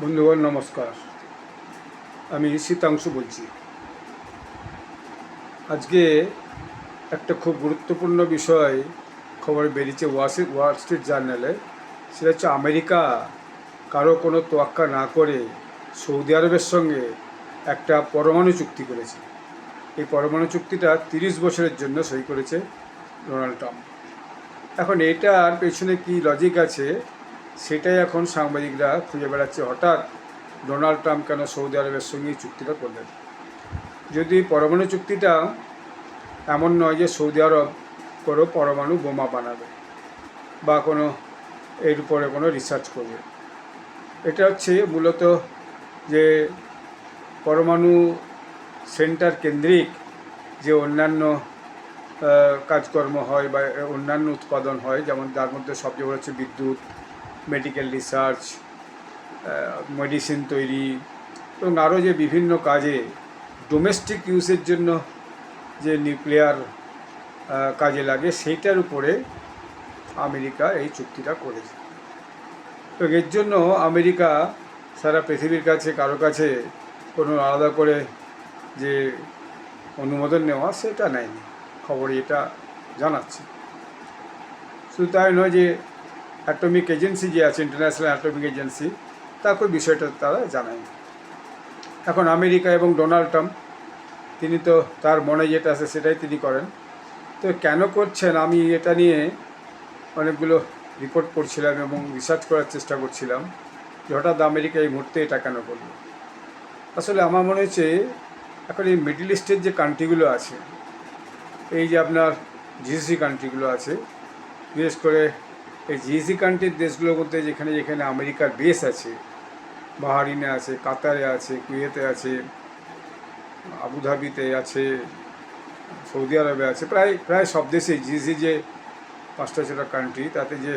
বন্ধুগণ নমস্কার, আমি শীতাংশু বলছি। আজকে একটা খুব গুরুত্বপূর্ণ বিষয় খবরে বেরিয়েছে ওয়াল স্ট্রিট জার্নালে। সেটা হচ্ছে আমেরিকা কারো কোনো তোয়াক্কা না করে সৌদি আরবের সঙ্গে একটা পরমাণু চুক্তি করেছে। এই পরমাণু চুক্তিটা 30 বছরের জন্য সই করেছে ডোনাল্ড ট্রাম্প। এখন এটার পেছনে কি লজিক আছে সেটাই এখন সাংবাদিকরা খুঁজে বেড়াচ্ছে। হঠাৎ ডোনাল্ড ট্রাম্প কেন সৌদি আরবের সঙ্গে এই চুক্তিটা করলেন? যদি পরমাণু চুক্তিটা এমন নয় যে সৌদি আরব কোনো পরমাণু বোমা বানাবে বা কোনো এর উপরে কোনো রিসার্চ করবে। এটা হচ্ছে মূলত যে পরমাণু সেন্টার কেন্দ্রিক যে অন্যান্য কাজকর্ম হয় বা অন্যান্য উৎপাদন হয়, যেমন তার মধ্যে সবচেয়ে বড় হচ্ছে বিদ্যুৎ, মেডিকেল রিসার্চ, মেডিসিন তৈরি এবং আরও যে বিভিন্ন কাজে ডোমেস্টিক ইউজের জন্য যে নিউক্লিয়ার কাজে লাগে, সেইটার উপরে আমেরিকা এই চুক্তিটা করেছে। তো এর জন্য আমেরিকা সারা পৃথিবীর কাছে কারো কাছে কোনো আলাদা করে যে অনুমোদন নেওয়া সেটা নেয়নি, খবরে এটা জানাচ্ছে। শুধু তাই নয়, যে অ্যাটমিক এজেন্সি যে আছে, ইন্টারন্যাশনাল অ্যাটমিক এজেন্সি, তাকে বিষয়টা তারা জানায়নি। এখন আমেরিকা এবং ডোনাল্ড ট্রাম্প, তিনি তো তার মনে যেটা আছে সেটাই তিনি করেন। তো কেন করছেন, আমি এটা নিয়ে অনেকগুলো রিপোর্ট পড়ছিলাম এবং রিসার্চ করার চেষ্টা করছিলাম যে হঠাৎ আমেরিকা এই মুহূর্তে এটা কেন করলো। আসলে আমার মনে হচ্ছে এখন এই মিডল ইস্টের যে কান্ট্রিগুলো আছে, এই যে আপনার জিসিসি কান্ট্রিগুলো আছে, বিশেষ করে এই জিসিসি কান্ট্রির দেশগুলোর মধ্যে যেখানে যেখানে আমেরিকার বেস আছে, বাহারিনে আছে, কাতারে আছে, কুয়েতে আছে, আবুধাবিতে আছে, সৌদি আরবে আছে, প্রায় প্রায় সব দেশেই জিসি যে 5টা 6টা কান্ট্রি, তাতে যে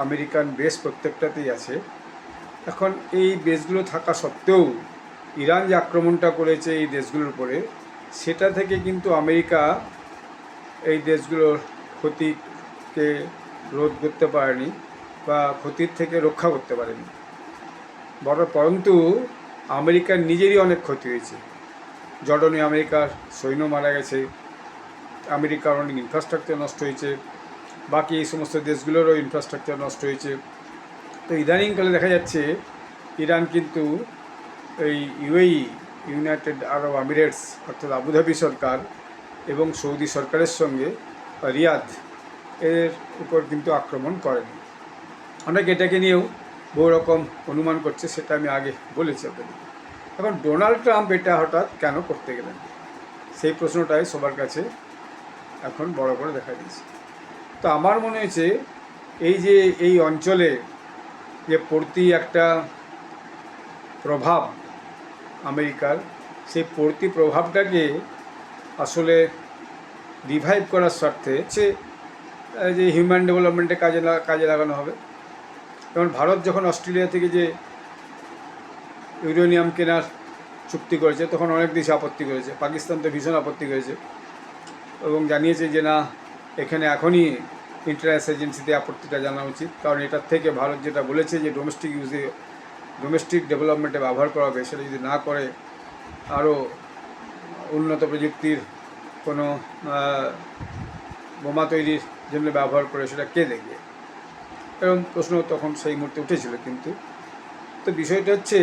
আমেরিকান বেস প্রত্যেকটাতেই আছে। এখন এই বেসগুলো থাকা সত্ত্বেও ইরান যে আক্রমণটা করেছে এই দেশগুলোর উপরে, সেটা থেকে কিন্তু আমেরিকা এই দেশগুলোর ক্ষতিকে রোধ করতে পারেনি বা ক্ষতির থেকে রক্ষা করতে পারেনি। পরন্তু আমেরিকার নিজেরই অনেক ক্ষতি হয়েছে। জর্ডনে আমেরিকার সৈন্য মারা গেছে, আমেরিকার অনেক ইনফ্রাস্ট্রাকচার নষ্ট হয়েছে, বাকি এই সমস্ত দেশগুলোরও ইনফ্রাস্ট্রাকচার নষ্ট হয়েছে। তো ইদানিংকালে দেখা যাচ্ছে ইরান কিন্তু এই ইউনাইটেড আরব আমিরেটস অর্থাৎ আবুধাবি সরকার এবং সৌদি সরকারের সঙ্গে রিয়াদ এর উপর কিন্তু আক্রমণ করেনি। অনেক এটাকে নিয়েও বহু রকম অনুমান করছে, সেটা আমি আগে বলেছি আপনাদের। এখন ডোনাল্ড ট্রাম্প এটা হঠাৎ কেন করতে গেলেন, সেই প্রশ্নটাই সবার কাছে এখন বড় করে দেখা দিয়েছে। তো আমার মনে হয়েছে এই যে এই অঞ্চলে যে পড়তি একটা প্রভাব আমেরিকার, সেই পড়তি প্রভাবটাকে আসলে রিভাইভ করার স্বার্থে যে হিউম্যান ডেভেলপমেন্টে কাজে লাগানো হবে। যেমন ভারত যখন অস্ট্রেলিয়া থেকে যে ইউরেনিয়াম কেনার চুক্তি করেছে, তখন অনেক দেশ আপত্তি করেছে, পাকিস্তান তো ভীষণ আপত্তি করেছে এবং জানিয়েছে যে না, এখানে এখনই ইন্টারন্যাশনাল এজেন্সিতে আপত্তিটা জানা উচিত, কারণ এটার থেকে ভারত যেটা বলেছে যে ডোমেস্টিক ডেভেলপমেন্টে ব্যবহার করা হবে, সেটা যদি না করে আরও উন্নত প্রযুক্তির কোনো বোমা তৈরির জন্য ব্যবহার করে, সেটা কে দেখবে, এরকম প্রশ্ন তখন সেই মুহূর্তে উঠেছিল। কিন্তু তো বিষয়টা হচ্ছে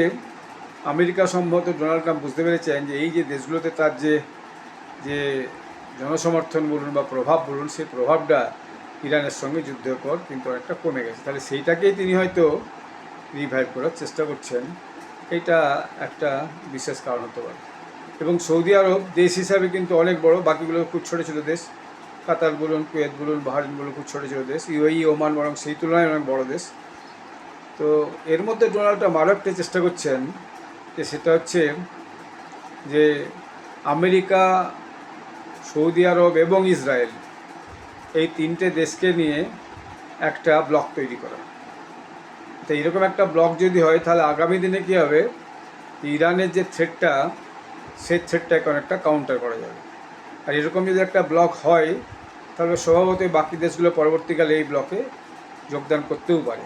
আমেরিকা সম্ভবত ডোনাল্ড ট্রাম্প বুঝতে পেরেছেন যে এই যে দেশগুলোতে তার যে যে জনসমর্থন বলুন বা প্রভাব বলুন, সেই প্রভাবটা ইরানের সঙ্গে যুদ্ধের পর কিন্তু অনেকটা কমে গেছে। তাহলে সেইটাকেই তিনি হয়তো রিভাইভ করার চেষ্টা করছেন, এটা একটা বিশেষ কারণ হতে পারে। এবং সৌদি আরব দেশ হিসাবে কিন্তু অনেক বড়, বাকিগুলো খুব ছোটো ছোটো দেশ, কাতার বলুন, কুয়েত বলুন, বাহারিন বলুন, খুব ছোটো ছোটো দেশ। ওমান বরং সেই তুলনায় অনেক বড় দেশ। তো এর মধ্যে ডোনাল্ড ট্রাম্প আরও একটা চেষ্টা করছেন, যে সেটা হচ্ছে যে আমেরিকা, সৌদি আরব এবং ইসরায়েল, এই 3টে দেশকে নিয়ে একটা ব্লক তৈরি করা। তো এরকম একটা ব্লক যদি হয়, তাহলে আগামী দিনে কী হবে, ইরানের যে থ্রেটটা, সেই থ্রেটটাকে অনেকটা কাউন্টার করা যাবে। আর এরকম যদি একটা ব্লক হয়, তাহলে স্বভাবতই বাকি দেশগুলো পরবর্তীকালে এই ব্লকে যোগদান করতেও পারে।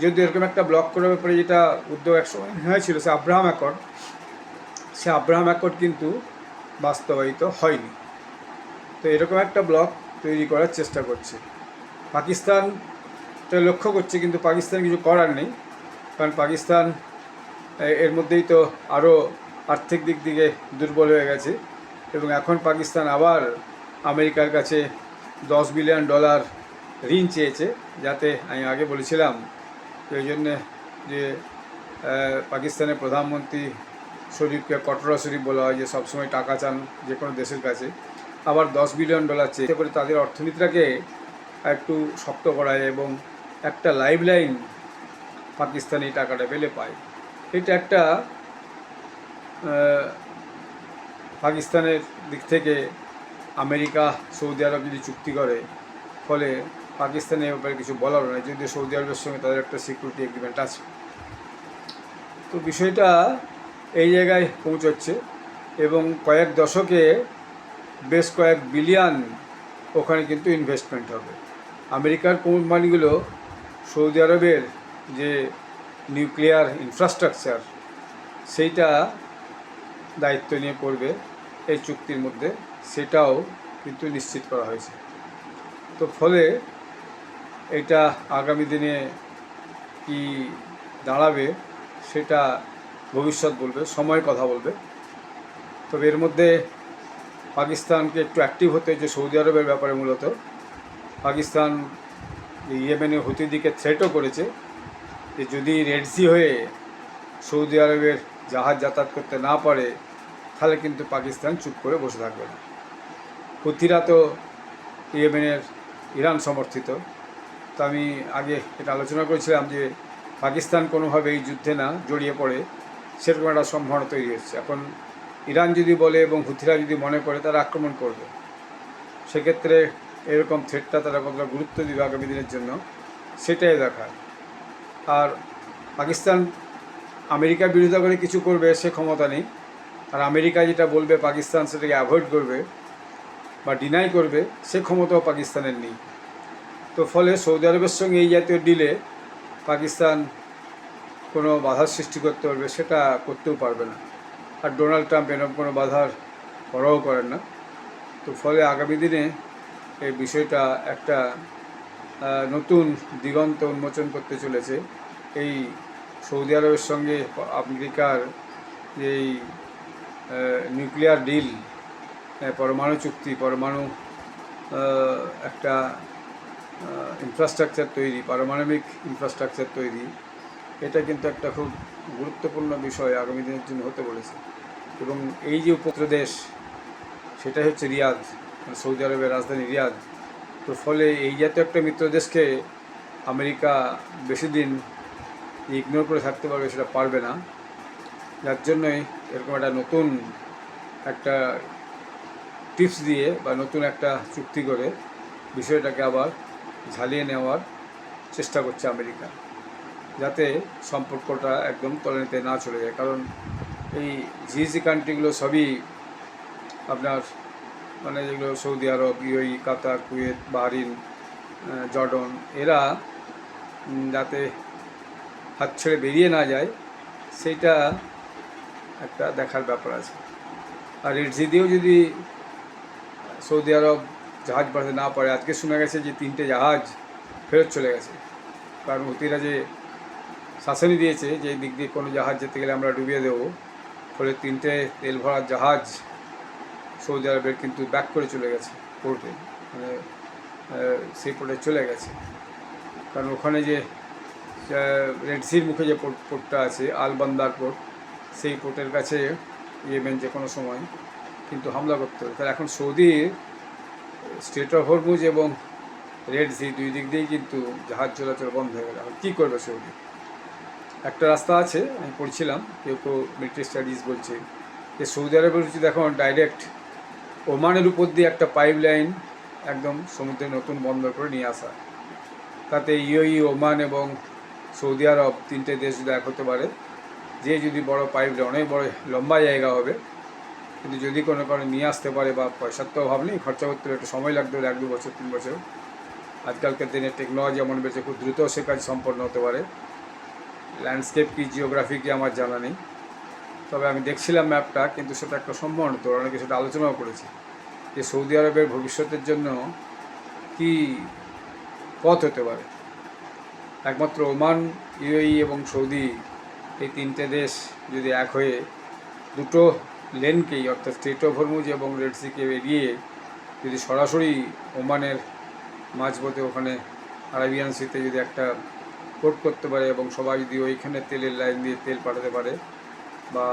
যদি এরকম একটা ব্লক করার ব্যাপারে যেটা উদ্যোগ একসময় হয়েছিল সে আব্রাহাম অ্যাকর্ড, সে আব্রাহাম অ্যাকর্ড কিন্তু বাস্তবায়িত হয়নি। তো এরকম একটা ব্লক তৈরি করার চেষ্টা করছে পাকিস্তান, লক্ষ্য করছে, কিন্তু পাকিস্তান কিছু করার নেই, কারণ পাকিস্তান এর মধ্যেই তো আরও আর্থিক দিক থেকে দুর্বল হয়ে গেছে, এবং এখন পাকিস্তান আবার আমেরিকার কাছে $10 বিলিয়ন ঋণ চেয়েছে, যাতে আমি আগে বলেছিলাম এই জন্যে যে পাকিস্তানের প্রধানমন্ত্রী শরীফকে কটরা শরীফ বলা হয়, যে সবসময় টাকা চান যে কোনো দেশের কাছে, আবার $10 বিলিয়ন চেয়ে করে তাদের অর্থনীতিটাকে একটু শক্ত করায় এবং একটা লাইফ লাইন পাকিস্তান এই টাকাটা পেলে পায়। এটা একটা পাকিস্তানের দিক থেকে আমেরিকা সৌদি আরব যদি চুক্তি করে, ফলে পাকিস্তানের ব্যাপারে কিছু বলার নয়, যদিও সৌদি আরবের সঙ্গে তাদের একটা সিকিউরিটি এগ্রিমেন্ট আছে। তো বিষয়টা এই জায়গায় পৌঁছচ্ছে, এবং কয়েক দশকে বেশ কয়েক বিলিয়ন ওখানে কিন্তু ইনভেস্টমেন্ট হবে। আমেরিকার কোম্পানিগুলো সৌদি আরবের যে নিউক্লিয়ার ইনফ্রাস্ট্রাকচার সেইটা দায়িত্ব নিয়ে করবে এই চুক্তির মধ্যে, সেটাও কিন্তু নিশ্চিত করা হয়েছে। তো ফলে এটা আগামী দিনে কি দাঁড়াবে সেটা ভবিষ্যৎ বলবে, সময় কথা বলবে। তবে এর মধ্যে পাকিস্তানকে একটু অ্যাক্টিভ হতে হচ্ছে সৌদি আরবের ব্যাপারে। মূলত পাকিস্তান ইয়েমেনের হুতিদিকে থ্রেটও করেছে যে যদি রেড সি হয়ে সৌদি আরবের জাহাজ যাতায়াত করতে না পারে, তাহলে কিন্তু পাকিস্তান চুপ করে বসে থাকবে না। হুতিরা তো ইয়েমেনের ইরান সমর্থিত। তো আমি আগে এটা আলোচনা করেছিলাম যে পাকিস্তান কোনোভাবে এই যুদ্ধে না জড়িয়ে পড়ে, সেরকম একটা সম্ভাবনা তৈরি হচ্ছে। এখন ইরান যদি বলে এবং হুতিরা যদি মনে করে তারা আক্রমণ করবে, সেক্ষেত্রে এরকম থ্রেটটা তারা কতটা গুরুত্ব দিবে আগামী দিনের জন্য, সেটাই দেখার। আর পাকিস্তান আমেরিকার বিরোধিতা করে কিছু করবে সে ক্ষমতা নেই, আর আমেরিকা যেটা বলবে পাকিস্তান সেটাকে অ্যাভয়েড করবে বা ডিনাই করবে সে ক্ষমতাও পাকিস্তানের নেই। তো ফলে সৌদি আরবের সঙ্গে এই জাতীয় ডিলে পাকিস্তান কোনো বাধার সৃষ্টি করতে পারবে সেটা করতেও পারবে না, আর ডোনাল্ড ট্রাম্প এরকম কোনো বাধার পরোয়াও করেন না। তো ফলে আগামী দিনে এই বিষয়টা একটা নতুন দিগন্ত উন্মোচন করতে চলেছে। এই সৌদি আরবের সঙ্গে আমেরিকার এই নিউক্লিয়ার ডিল, পরমাণু চুক্তি, পরমাণু একটা ইনফ্রাস্ট্রাকচার তৈরি, পারমাণবিক ইনফ্রাস্ট্রাকচার তৈরি, এটা কিন্তু একটা খুব গুরুত্বপূর্ণ বিষয় আগামী দিনের জন্য হতে বলেছে। এবং এই যে উপপ্রদেশ সেটা হচ্ছে রিয়াদ, সৌদি আরবের রাজধানী রিয়াদ। তো ফলে এই জাতীয় একটা মিত্র দেশকে আমেরিকা বেশি দিন ইগনোর করে থাকতে পারবে সেটা পারবে না, যার জন্যই এরকম একটা নতুন একটা টিপস দিয়ে বা নতুন একটা চুক্তি করে বিষয়টাকে আবার ঝালিয়ে নেওয়ার চেষ্টা করছে আমেরিকা, যাতে সম্পর্কটা একদম তলানিতে না চলে যায়। কারণ এই জিসি কান্ট্রিগুলো সবই আপনার মানে যেগুলো সৌদি আরব, ইউএই, কাতার, কুয়েত, বাহরিন, জর্ডন, এরা যাতে হাত ছেড়ে বেরিয়ে না যায় সেইটা একটা দেখার ব্যাপার আছে। আর রেডসি দিয়েও যদি সৌদি আরব জাহাজ বাড়াতে না পারে, আজকে শোনা গেছে যে 3টে জাহাজ ফেরত চলে গেছে, কারণ হুতিরা যে শাসনই দিয়েছে যে এই দিক দিয়ে কোনো জাহাজ যেতে গেলে আমরা ডুবিয়ে দেবো। ফলে 3টে তেল ভরার জাহাজ সৌদি আরবের কিন্তু ব্যাক করে চলে গেছে পোর্টে, মানে সেই পোর্টে চলে গেছে। কারণ ওখানে যে রেড সির মুখে যে পোর্টটা আছে আল বান্দার পোর্ট, সেই পোর্টের কাছে ইয়েমেন যে কোনো সময় কিন্তু হামলা করতে হবে। তাহলে এখন সৌদির স্ট্রেট অফ হরমুজ এবং রেড সি দুই দিক দিয়েই কিন্তু জাহাজ চলাচল বন্ধ হয়ে গেল। এখন কী করবে সৌদি? একটা রাস্তা আছে, আমি পড়ছিলাম, কেউ মিলিটারি স্টাডিজ বলছে যে সৌদি আরবের উচিত এখন ডাইরেক্ট ওমানের উপর দিয়ে একটা পাইপ লাইন একদম সমুদ্রে নতুন বন্দর করে নিয়ে আসা, তাতে ইউএই, ওমান এবং সৌদি আরব 3টে দেশ যদি এক হতে পারে, যে যদি বড় পাইপ লাইন, অনেক বড় লম্বা জায়গা হবে, কিন্তু যদি কোনো কারণে নিয়ে আসতে পারে, বা পয়সার তো অভাব নেই, খরচা করতে একটু সময় লাগতে পারে, 1-2 বছর 3 বছর, আজকালকার দিনে টেকনোলজি এমন বেড়েছে খুব দ্রুত সে কাজ সম্পন্ন হতে পারে, ল্যান্ডস্কেপ কি জিওগ্রাফি কি আমার জানা নেই, তবে আমি দেখছিলাম ম্যাপটা, কিন্তু সেটা একটা সম্ভাবনা, অনেকে সেটা আলোচনাও করেছে যে সৌদি আরবের ভবিষ্যতের জন্য কি পথ হতে পারে। একমাত্র ওমান, ইউএই এবং সৌদি, এই তিনটে দেশ যদি এক হয়ে দুটো লেনকেই, অর্থাৎ স্ট্রেট অফ হরমুজ এবং রেড সিকে এড়িয়ে যদি সরাসরি ওমানের মাঝপথে ওখানে আরাবিয়ান সিতে যদি একটা পোর্ট করতে পারে এবং সবাই যদি ওইখানে তেলের লাইন দিয়ে তেল পাঠাতে পারে বা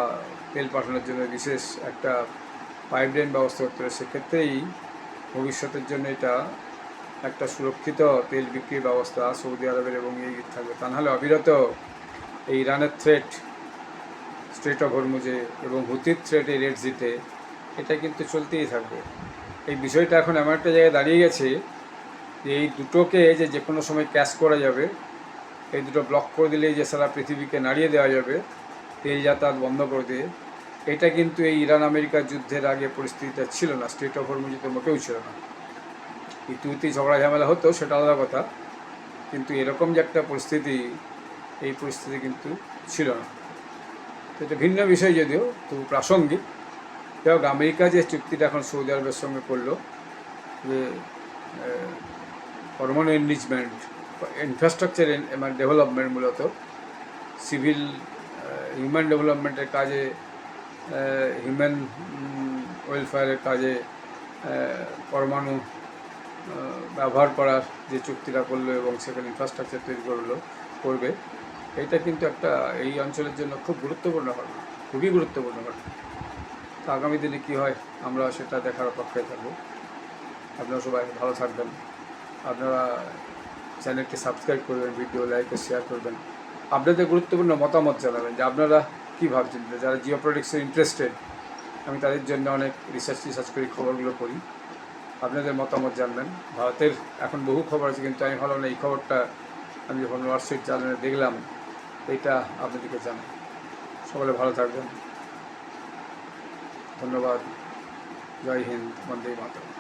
তেল পাঠানোর জন্য বিশেষ একটা পাইপলাইন ব্যবস্থা করতে পারে, সেক্ষেত্রেই ভবিষ্যতের জন্য এটা একটা সুরক্ষিত তেল বিক্রির ব্যবস্থা সৌদি আরবের এবং এই থাকবে। তা নাহলে অবিরত এই ইরানের থ্রেট স্ট্রেট অফ হরমুজে এবং হুতির থ্রেট এই রেড সিতে, এটা কিন্তু চলতেই থাকবে। এই বিষয়টা এখন এমন একটা জায়গায় দাঁড়িয়ে গেছে যে এই দুটোকে যে কোনো সময় ক্যাশ করা যাবে, এই দুটো ব্লক করে দিলেই যে সারা পৃথিবীকে নাড়িয়ে দেওয়া যাবে, তেল যাতায়াত বন্ধ করে দিয়ে, এটা কিন্তু এই ইরান আমেরিকার যুদ্ধের আগে পরিস্থিতিটা ছিল না, স্ট্রেট অফ হরমুজে তো মোটেও ছিল না। ইতিউতি ঝগড়া ঝামেলা হতো, সেটা আলাদা কথা, কিন্তু এরকম যে একটা পরিস্থিতি, এই পরিস্থিতি কিন্তু ছিল না। তো এটা ভিন্ন বিষয় যদিও, তবু প্রাসঙ্গিক। যাই হোক, আমেরিকা যে চুক্তিটা এখন সৌদি আরবের সঙ্গে করলো, যে পরমাণু এনরিচমেন্ট, ইনফ্রাস্ট্রাকচার মানে ডেভেলপমেন্ট, মূলত সিভিল হিউম্যান ডেভেলপমেন্টের কাজে, হিউম্যান ওয়েলফেয়ারের কাজে পরমাণু ব্যবহার করার যে চুক্তিটা করলো এবং সেখানে ইনফ্রাস্ট্রাকচার তৈরি করবে, এটা কিন্তু একটা এই অঞ্চলের জন্য খুব গুরুত্বপূর্ণ হবে, খুবই গুরুত্বপূর্ণ হবে। তো আগামী দিনে কী হয় আমরা সেটা দেখার অপেক্ষায় থাকবো। আপনারা সবাই ভালো থাকবেন, আপনারা চ্যানেলটি সাবস্ক্রাইব করবেন, ভিডিও লাইক ও শেয়ার করবেন, আপনাদের গুরুত্বপূর্ণ মতামত জানাবেন যে আপনারা কী ভাবছেন। যারা জিও পলিটিক্সে ইন্টারেস্টেড, আমি তাদের জন্য অনেক রিসার্চ করি, খবরগুলো করি, আপনাদের মতামত জানবেন। ভারতের এখন বহু খবর আছে, কিন্তু আমি ভালো না এই খবরটা আমি যখন ওয়াল স্ট্রিট জার্নালে দেখলাম, এইটা আপনাদেরকে জানাই। সকলে ভালো থাকবেন, ধন্যবাদ, জয় হিন্দ, বন্দে মাতরম।